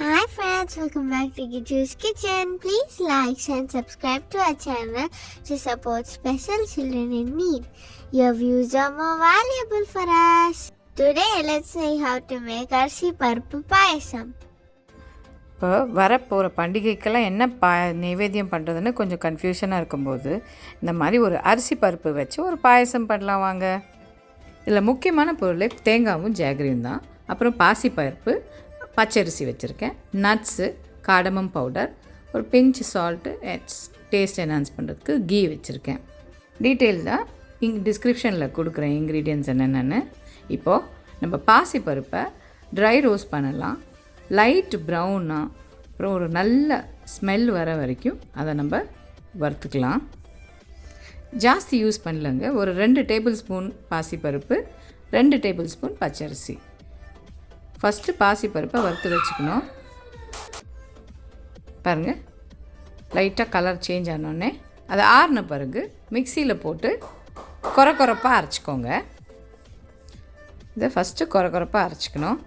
Hi friends, welcome back to Giju's Kitchen. Please like and subscribe to our channel to support special children in need. Your views are more valuable for us. Today let's see how to make அரிசி பருப்பு பாயசம். இப்போ வரப்போகிற பண்டிகைக்கெல்லாம் என்ன நைவேத்தியம் பண்ணுறதுன்னு கொஞ்சம் கன்ஃபியூஷனாக இருக்கும்போது இந்த மாதிரி ஒரு அரிசி பருப்பு வச்சு ஒரு பாயசம் பண்ணலாம் வாங்க. இதில் முக்கியமான பொருள் தேங்காயும் ஜாகரியும் தான். அப்புறம் பாசிப்பருப்பு, பச்சரிசி வச்சுருக்கேன், நட்ஸு, காடமம் பவுடர், ஒரு பிஞ்ச் சால்ட்டு, டேஸ்ட் என்ஹான்ஸ் பண்ணுறதுக்கு கீ வச்சுருக்கேன். டீட்டெயில்டாக டிஸ்கிரிப்ஷனில் கொடுக்குறேன் இன்க்ரீடியன்ட்ஸ் என்னென்னு. இப்போது நம்ம பாசிப்பருப்பை ட்ரை ரோஸ்ட் பண்ணலாம். லைட் ப்ரௌனாக அப்புறம் ஒரு நல்ல ஸ்மெல் வர வரைக்கும் அதை நம்ம வறுத்துக்கலாம். ஜாஸ்தி யூஸ் பண்ணலங்க. ஒரு 2 டேபிள் ஸ்பூன் பாசிப்பருப்பு, 2 டேபிள் ஸ்பூன் பச்சரிசி. ஃபஸ்ட்டு பாசிப்பருப்பை வறுத்து வச்சுக்கணும். பாருங்கள், லைட்டாக கலர் சேஞ்ச் ஆனோடனே அதை ஆறின பிறகு மிக்சியில் போட்டு கொரப்பாக அரைச்சிக்கோங்க. இதை ஃபஸ்ட்டு கொரப்பாக அரைச்சிக்கணும்.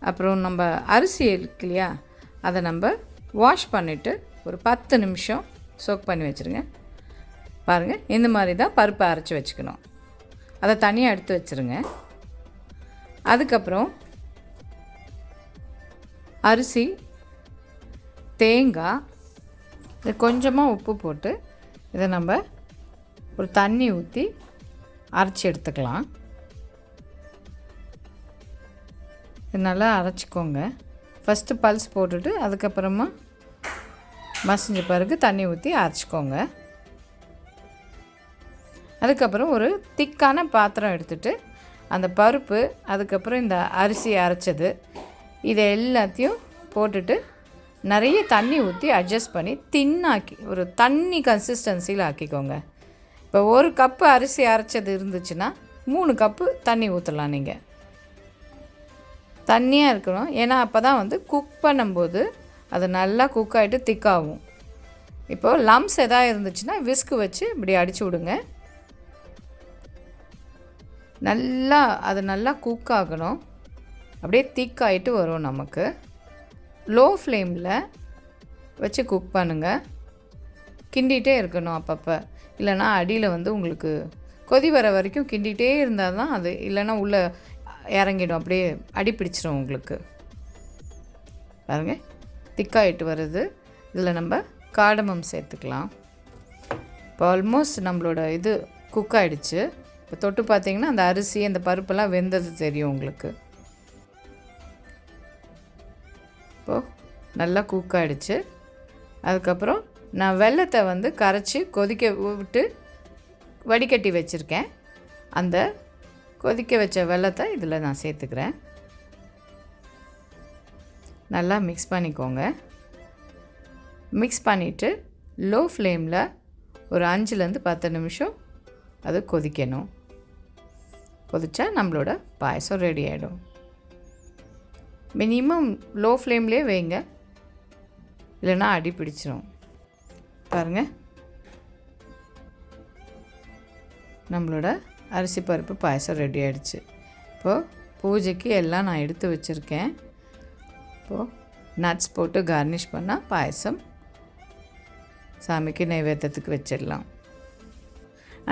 அப்புறம் நம்ம அரிசி இருக்கு இல்லையா, அதை நம்ம வாஷ் பண்ணிவிட்டு ஒரு 10 நிமிஷம் சோக் பண்ணி வச்சுருங்க. பாருங்கள், இந்த மாதிரி தான் பருப்பை அரைச்சி வச்சுக்கணும். அதை தனியாக எடுத்து வச்சுருங்க. அதுக்கப்புறம் அரிசி, தேங்காய், இது கொஞ்சமாக உப்பு போட்டு இதை நம்ம ஒரு தண்ணி ஊற்றி அரைச்சி எடுத்துக்கலாம். இது நல்லா அரைச்சிக்கோங்க. ஃபஸ்ட்டு பல்ஸ் போட்டுட்டு அதுக்கப்புறமா மசிஞ்ச பிறகு தண்ணி ஊற்றி அரைச்சிக்கோங்க. அதுக்கப்புறம் ஒரு திக்கான பாத்திரம் எடுத்துகிட்டு அந்த பருப்பு, அதுக்கப்புறம் இந்த அரிசி அரைச்சது, இதை எல்லாத்தையும் போட்டுட்டு நிறைய தண்ணி ஊற்றி அட்ஜஸ்ட் பண்ணி தின்னாக்கி ஒரு தண்ணி கன்சிஸ்டன்சியில் ஆக்கிக்கோங்க. இப்போ 1 கப்பு அரிசி அரைச்சது இருந்துச்சுன்னா 3 கப்பு தண்ணி ஊற்றலாம். நீங்கள் தண்ணியாக இருக்கணும், ஏன்னா அப்போ தான் குக் பண்ணும்போது அது நல்லா குக் ஆகிட்டு திக்காகும். இப்போது லம்ஸ் எதாவது இருந்துச்சுன்னா விஸ்கு வச்சு இப்படி அடித்து விடுங்க. அது நல்லா குக் ஆகணும். அப்படியே திக்காகிட்டு வரும். நமக்கு லோ ஃப்ளேமில் வச்சு குக் பண்ணுங்கள். கிண்டிகிட்டே இருக்கணும் அப்பப்போ, இல்லைனா அடியில் உங்களுக்கு கொதி வர வரைக்கும் கிண்டிகிட்டே இருந்தால் தான் அது, இல்லைனா உள்ளே இறங்கிடும், அப்படியே அடி பிடிச்சிடும் உங்களுக்கு. பாருங்கள், திக்காகிட்டு வருது. இதில் நம்ம காடமம் சேர்த்துக்கலாம். இப்போ ஆல்மோஸ்ட் நம்மளோட இது குக் ஆகிடுச்சு. இப்போ தொட்டு பார்த்திங்கன்னா அந்த அரிசி, அந்த பருப்பெல்லாம் வெந்தது தெரியும் உங்களுக்கு. இப்போது நல்லா குக் ஆகிடுச்சு. அதுக்கப்புறம் நான் வெல்லத்தை கரைச்சி கொதிக்க விட்டு வடிகட்டி வச்சுருக்கேன். அந்த கொதிக்க வச்ச வெல்லத்தை இதில் நான் சேர்த்துக்கிறேன். நல்லா மிக்ஸ் பண்ணிக்கோங்க. மிக்ஸ் பண்ணிவிட்டு லோ ஃப்ளேமில் ஒரு 5லேருந்து 10 நிமிஷம் அது கொதிக்கணும். கொதிச்சா நம்மளோட பாயசம் ரெடி ஆகிடும். மினிமம் லோ ஃப்ளேம்லேயே வைங்க, இல்லைன்னா அடி பிடிச்சிரும். பாருங்கள், நம்மளோட அரிசி பருப்பு பாயசம் ரெடி ஆகிடுச்சு. இப்போது பூஜைக்கு எல்லாம் நான் எடுத்து வச்சுருக்கேன். இப்போது நட்ஸ் போட்டு கார்னிஷ் பண்ணால் பாயசம் சாமிக்கு நைவேத்தியத்துக்கு வச்சிடலாம்.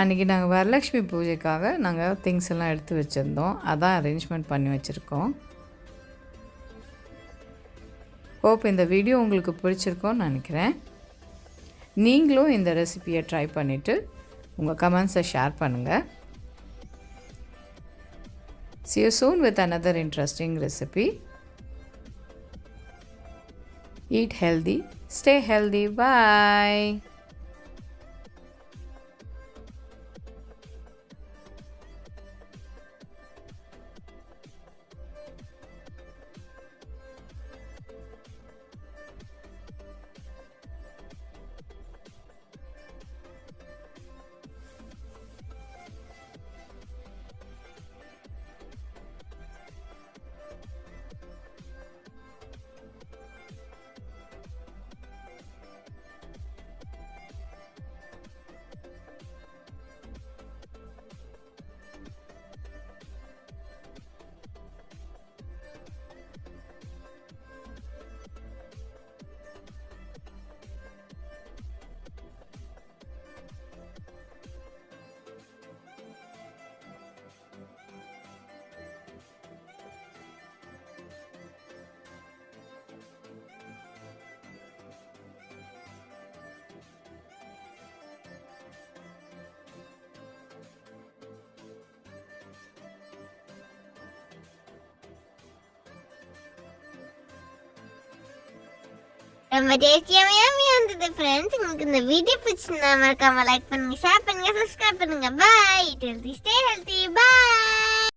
அன்றைக்கி நாங்கள் வரலட்சுமி பூஜைக்காக நாங்கள் திங்ஸ் எல்லாம் எடுத்து வச்சுருந்தோம். அதான் அரேஞ்ச்மெண்ட் பண்ணி வச்சுருக்கோம். ஹோப் இந்த வீடியோ உங்களுக்கு பிடிச்சிருக்கோன்னு நினைக்கிறேன். நீங்களும் இந்த ரெசிபியை ட்ரை பண்ணிவிட்டு உங்கள் கமெண்ட்ஸை ஷேர் பண்ணுங்கள். See you soon with another interesting recipe. Eat healthy, stay healthy. Bye. ரொம்ப டேஸ்டியாவே இருந்தது ஃப்ரெண்ட்ஸ். உங்களுக்கு இந்த வீடியோ பிடிச்சிருந்தா மறக்காம லைக் பண்ணுங்க, ஷேர் பண்ணுங்க, சப்ஸ்கிரைப் பண்ணுங்க. பை. Stay healthy. Bye.